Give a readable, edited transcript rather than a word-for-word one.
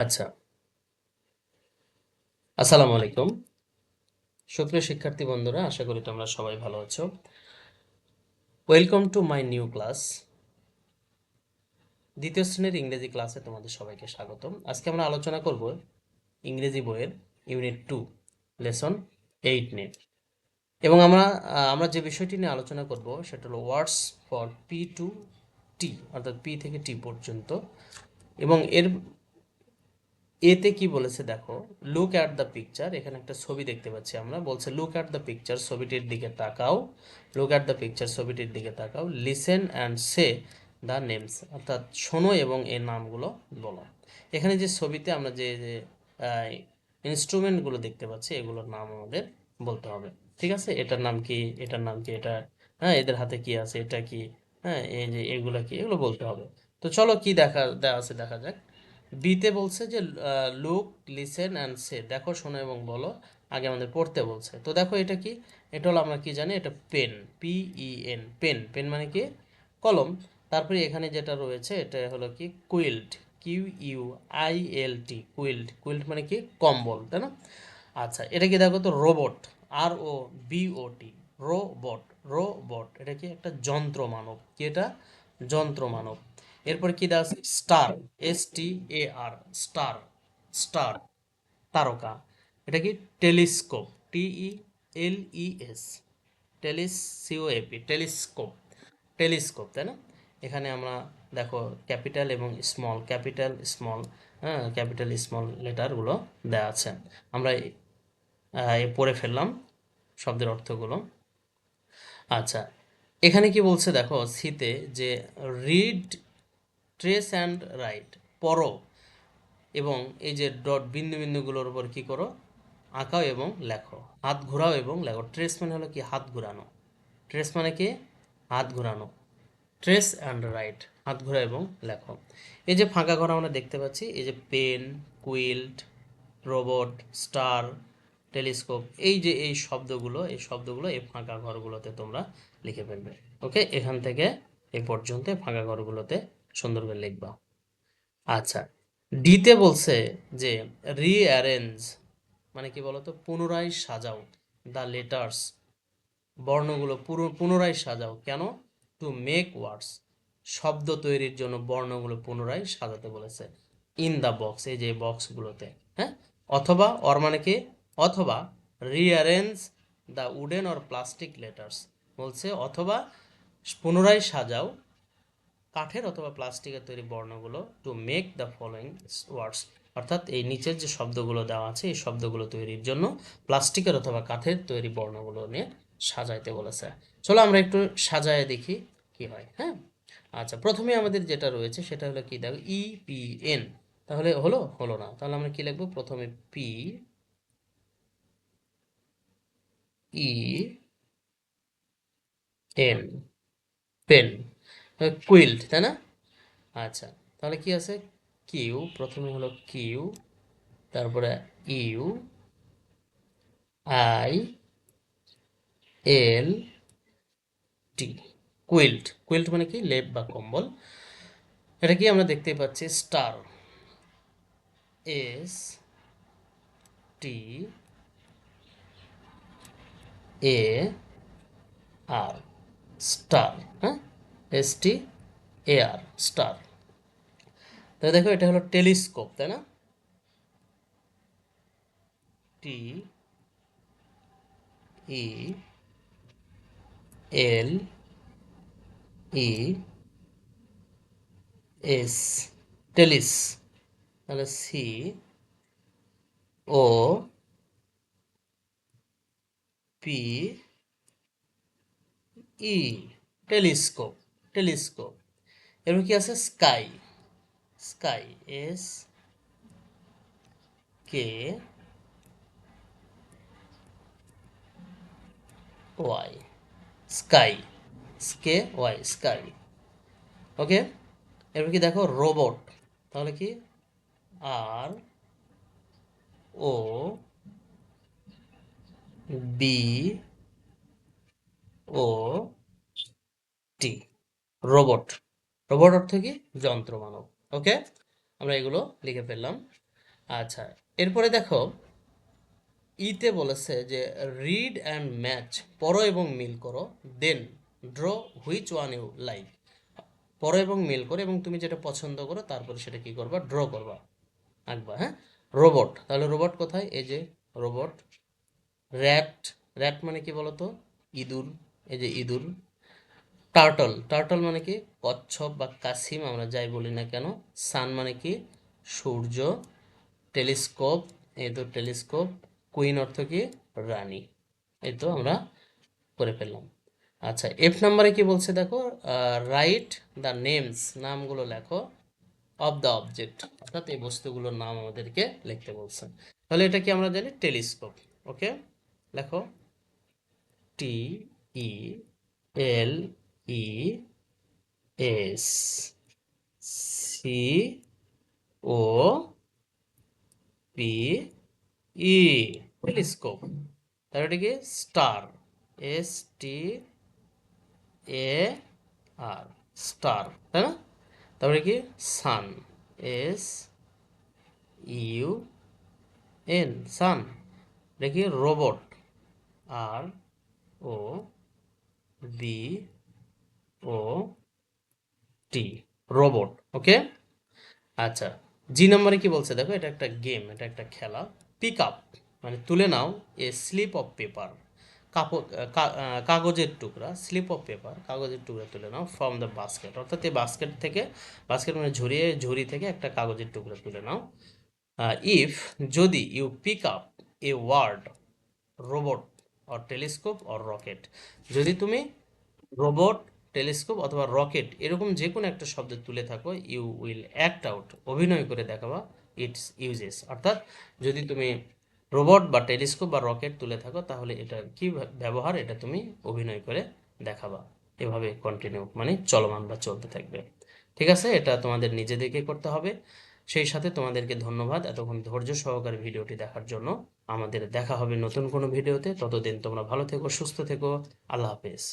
আচ্ছা, আসসালামু আলাইকুম। সুপ্রিয় শিক্ষার্থী বন্ধুরা, আশা করি তোমরা সবাই ভালো আছো। Welcome to my new class. দ্বিতীয় শ্রেণীর ইংরেজি ক্লাসে তোমাদের সবাইকে স্বাগতম। আজকে আমরা আলোচনা করব ইংরেজি বইয়ের ইউনিট 2 লেসন 8 নিয়ে। এবং আমরা যে বিষয়টি নিয়ে আলোচনা করব সেটা হলো ওয়ার্ডস ফর পি টু টি, অর্থাৎ পি থেকে টি পর্যন্ত। এবং এর এতে কি বলেছে দেখো, লুক অ্যাট দ্য পিকচার। এখানে একটা ছবি দেখতে পাচ্ছি আমরা, বলছে লুক অ্যাট দ্য পিকচার, ছবিটির দিকে তাকাও। লুক অ্যাট দ্য পিকচার, ছবিটির দিকে তাকাও। Listen and say the names, অর্থাৎ শোনো এবং এর নামগুলো বলো। এখানে যে ছবিতে আমরা যে ইনস্ট্রুমেন্টগুলো দেখতে পাচ্ছি এগুলোর নাম আমাদের বলতে হবে। ঠিক আছে, এটার নাম কি, এটার নাম কি, এটা, হ্যাঁ, এদের হাতে কি আছে, এটা কি, হ্যাঁ, এই যে এগুলো কি, এগুলো বলতে হবে। তো চলো কি দেওয়া আছে দেখা যাক। বিতে বলছে যে লুক, লিসেন অ্যান্ড সে, দেখো, শোনো এবং বলো। আগে আমাদের পড়তে বলছে। তো দেখো এটা কি, এটা হলো আমরা কি জানি, এটা পেন, PEN, পেন। পেন মানে কি, কলম। তারপরে এখানে যেটা রয়েছে এটা হলো কি কুইল্ট, QUILT, কুইল্ট। কুইল্ট মানে কি, কম্বল, তাই না? আচ্ছা, এটা কি দেখো তো, রোবট, ROBOT, রোবট। রোবট এটা কি, একটা যন্ত্র মানব। কি এটা, যন্ত্র মানব। এরপর কি দেওয়া আছে, স্টার, STAR, স্টার, স্টার, তারকা। এটা কি, টেলিস্কোপ, TELES, টেলিসিওএপি, টেলিস্কোপ, টেলিস্কোপ, তাই না? এখানে আমরা দেখো ক্যাপিটাল এবং স্মল, ক্যাপিটাল স্মল, হ্যাঁ, ক্যাপিটাল স্মল লেটারগুলো দেওয়া আছে। আমরা পড়ে ফেললাম শব্দের অর্থগুলো। আচ্ছা, এখানে কি বলছে দেখো সিতে, যে রিড, ট্রেস অ্যান্ড রাইট, পড়ো এবং এই যে ডট বিন্দু বিন্দুগুলোর উপর কি করো, আঁকাও এবং লেখো। হাত ঘোরাও এবং লেখো। ট্রেস মানে হলো কি, হাত ঘোরানো। ট্রেস মানে কি, হাত ঘোরানো। ট্রেস অ্যান্ড রাইট, হাত ঘোরা এবং লেখো। এই যে ফাঁকা ঘর আমরা দেখতে পাচ্ছি, এই যে pen, quilt, robot, star, telescope, এই যে এই শব্দগুলো এই ফাঁকা ঘরগুলোতে তোমরা লিখে ফেলবে। ওকে, এখান থেকে এই পর্যন্ত ফাঁকা ঘরগুলোতে সুন্দর করে লিখবা। আচ্ছা, ডিতে বলছে যে রিঅ্যারেঞ্জ, মানে কি বলতো, পুনরায় সাজাও। দ্য লেটার্স, বর্ণগুলো পুনরায় সাজাও। কেন? টু মেক ওয়ার্ডস, শব্দ তৈরির জন্য বর্ণগুলো পুনরায় সাজাতে বলেছে। ইন দ্য বক্স, এই যে বক্সগুলোতে, হ্যাঁ। অথবা, অর মানে কি, অথবা rearrange the wooden or plastic letters, বলছে অথবা পুনরায় সাজাও কাঠের অথবা প্লাস্টিকের তৈরি বর্ণগুলো, to make the following words, অর্থাৎ এই নিচের যে শব্দগুলো দেওয়া আছে এই শব্দগুলো তৈরির জন্য প্লাস্টিকের অথবা কাঠের তৈরি বর্ণগুলো নিয়ে সাজাইতে বলেছে। চলো আমরা একটু সাজায় দেখি কি হয়, হ্যাঁ। আচ্ছা, প্রথমে আমাদের যেটা রয়েছে সেটা হলো কি, দেখো EPN, তাহলে হলো, হলো না, তাহলে আমরা কি লিখবো, প্রথমে PEN, পেন। কুইল্ট, তাই না? আচ্ছা, তাহলে কি আছে, কিউ, প্রথমে হলো কিউ, তারপরে UILT, কুইল্ট। কুইল্ট মানে কি, লেপ বা কম্বল। এটা কি আমরা দেখতেই পাচ্ছি, স্টার, STAR, স্টার, হ্যাঁ, STAR, স্টার। তাহলে দেখো এটা হলো টেলিস্কোপ, তাই না? TELES, টেলিস, তাহলে COPE, টেলিস্কোপ, টেলিস্কোপ। এরপর কি আছে, sky, sky, SKY, sky, SKY, sky. Okay, এরপর কি দেখো, রোবট, তাহলে কি, ROBOT, রোবট। রোবট অর্থ কি, যন্ত্র মানব। ওকে, আমরা এগুলো লিখে ফেললাম। আচ্ছা, এরপরে দেখো ইতে বলেছে যে রিড অ্যান্ড ম্যাচ, পড়ো এবং মিল করো, then draw which one you like. পড়ো এবং মিল করো এবং তুমি যেটা পছন্দ করো তারপরে সেটা কি করবা, ড্র করবা, আঁকবা। হ্যাঁ, রোবট, তাহলে রোবট কোথায়, এই যে রোবট। র্যাট, র্যাট মানে কি বলতো, ইঁদুর, এই যে ইঁদুর। টার্টল, টার্টল মানে কি কচ্ছপ বা কাছিম, আমরা যাই বলি না কেন। সান মানে কি সূর্য। টেলিস্কোপ, এই তো টেলিস্কোপ। কুইন অর্থ কি রানী। এই তো আমরা করে ফেললাম। আচ্ছা, এফ নাম্বারে কি বলছে দেখো, রাইট দ্য নেমস, নামগুলো লেখো, অফ দ্য অবজেক্ট, অর্থাৎ এই বস্তুগুলোর নাম আমাদেরকে লিখতে বলছে। তাহলে এটা কি আমরা জানি, টেলিস্কোপ। ওকে, লেখো T E L E S C O P E, telescope. তারপরে এটা কি star, S T A R, star, তাই না? তারপরে কি sun, S U N, sun. এটা কি robot, R O B O T, robot. Okay. আচ্ছা, জি নম্বরে কি বলছে দেখো, এটা একটা গেম, এটা একটা খেলা। পিক আপ মানে তুলে নাও, এ স্লিপ অফ পেপার, কাগজের টুকরা, স্লিপ অফ পেপার কাগজের টুকরা তুলে নাও, ফ্রম দ্য বাস্কেট, অর্থাৎ এই বাস্কেট থেকে, বাস্কেট মানে ঝুড়ি থেকে একটা কাগজের টুকরা তুলে নাও। ইফ, যদি, you pick up a word, robot or telescope or rocket, যদি তুমি রোবট, টেলিস্কোপ অথবা রকেট এরকম যে কোনো একটা শব্দ তুলে থাকো, ইউ উইল অ্যাক্ট আউট, অভিনয় করে দেখাবা, ইটস ইউজেস, অর্থাৎ যদি তুমি রোবট বা টেলিস্কোপ বা রকেট তুলে থাকো তাহলে এটার কি ব্যবহার, এটা তুমি অভিনয় করে দেখাবা। এভাবে কন্টিনিউ মানে চলমান বা চলতে থাকবে। ঠিক আছে, এটা তোমাদের নিজেদেরকে করতে হবে। সেই সাথে তোমাদেরকে ধন্যবাদ এতক্ষণ ধৈর্য সহকারে ভিডিওটি দেখার জন্য। আমাদের দেখা হবে নতুন কোনো ভিডিওতে, ততদিন তোমরা ভালো থেকো, সুস্থ থেকো। আল্লাহ হাফেজ।